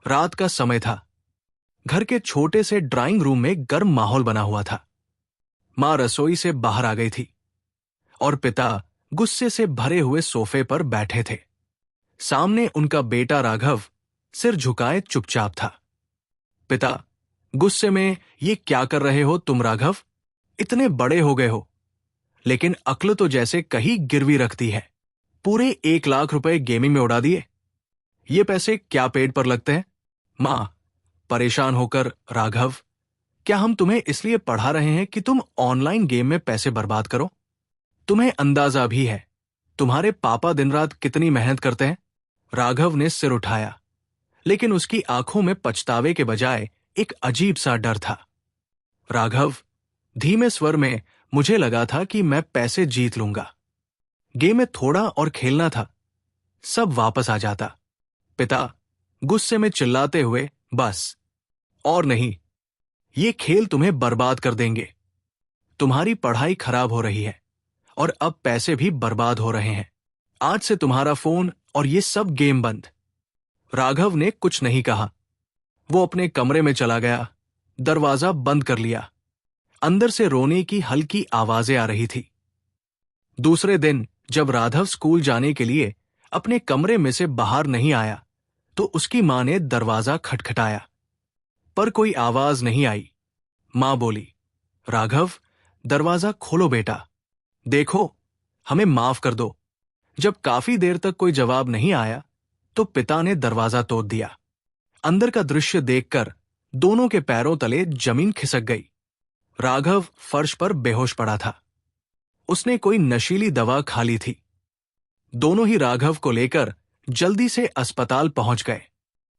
रात का समय था। घर के छोटे से ड्राइंग रूम में गर्म माहौल बना हुआ था। मां रसोई से बाहर आ गई थी और पिता गुस्से से भरे हुए सोफे पर बैठे थे। सामने उनका बेटा राघव सिर झुकाए चुपचाप था। पिता, गुस्से में ये क्या कर रहे हो तुम राघव? इतने बड़े हो गए हो, लेकिन अक्ल तो जैसे कहीं गिरवी रखती है। पूरे 1 लाख रुपए गेमिंग में उड़ा दिए। ये पैसे क्या पेट पर लगते हैं? मां, परेशान होकर, राघव, क्या हम तुम्हें इसलिए पढ़ा रहे हैं कि तुम ऑनलाइन गेम में पैसे बर्बाद करो? तुम्हें अंदाजा भी है तुम्हारे पापा दिन रात कितनी मेहनत करते हैं? राघव ने सिर उठाया, लेकिन उसकी आंखों में पछतावे के बजाय एक अजीब सा डर था। राघव, धीमे स्वर में, मुझे लगा था कि मैं पैसे जीत लूंगा। गेम में थोड़ा और खेलना था, सब वापस आ जाता। पिता, गुस्से में चिल्लाते हुए, बस, और नहीं, ये खेल तुम्हें बर्बाद कर देंगे। तुम्हारी पढ़ाई खराब हो रही है और अब पैसे भी बर्बाद हो रहे हैं। आज से तुम्हारा फोन और ये सब गेम बंद। राघव ने कुछ नहीं कहा। वो अपने कमरे में चला गया, दरवाजा बंद कर लिया। अंदर से रोने की हल्की आवाजें आ रही थी। दूसरे दिन जब राघव स्कूल जाने के लिए अपने कमरे में से बाहर नहीं आया, तो उसकी मां ने दरवाजा खटखटाया, पर कोई आवाज नहीं आई। मां बोली, राघव, दरवाजा खोलो बेटा। देखो, हमें माफ कर दो। जब काफी देर तक कोई जवाब नहीं आया, तो पिता ने दरवाजा तोड़ दिया। अंदर का दृश्य देखकर दोनों के पैरों तले जमीन खिसक गई। राघव फर्श पर बेहोश पड़ा था। उसने कोई नशीली दवा खा ली थी। दोनों ही राघव को लेकर जल्दी से अस्पताल पहुंच गए।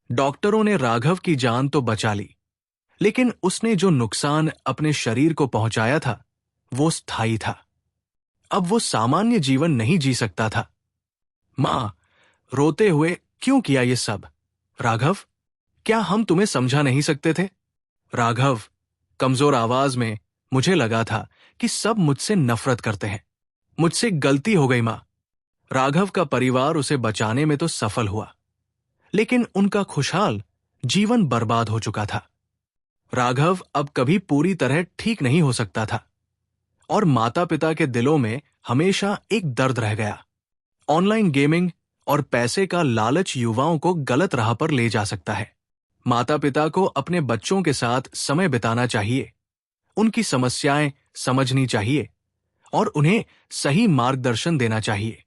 डॉक्टरों ने राघव की जान तो बचा ली, लेकिन उसने जो नुकसान अपने शरीर को पहुंचाया था, वो स्थायी था। अब वो सामान्य जीवन नहीं जी सकता था। मां, रोते हुए, क्यों किया ये सब? राघव, क्या हम तुम्हें समझा नहीं सकते थे? राघव, कमजोर आवाज में, मुझे लगा था कि सब मुझसे नफरत करते हैं। मुझसे गलती हो गई मां। राघव का परिवार उसे बचाने में तो सफल हुआ, लेकिन उनका खुशहाल जीवन बर्बाद हो चुका था। राघव अब कभी पूरी तरह ठीक नहीं हो सकता था, और माता पिता के दिलों में हमेशा एक दर्द रह गया। ऑनलाइन गेमिंग और पैसे का लालच युवाओं को गलत राह पर ले जा सकता है। माता पिता को अपने बच्चों के साथ समय बिताना चाहिए, उनकी समस्याएं समझनी चाहिए और उन्हें सही मार्गदर्शन देना चाहिए।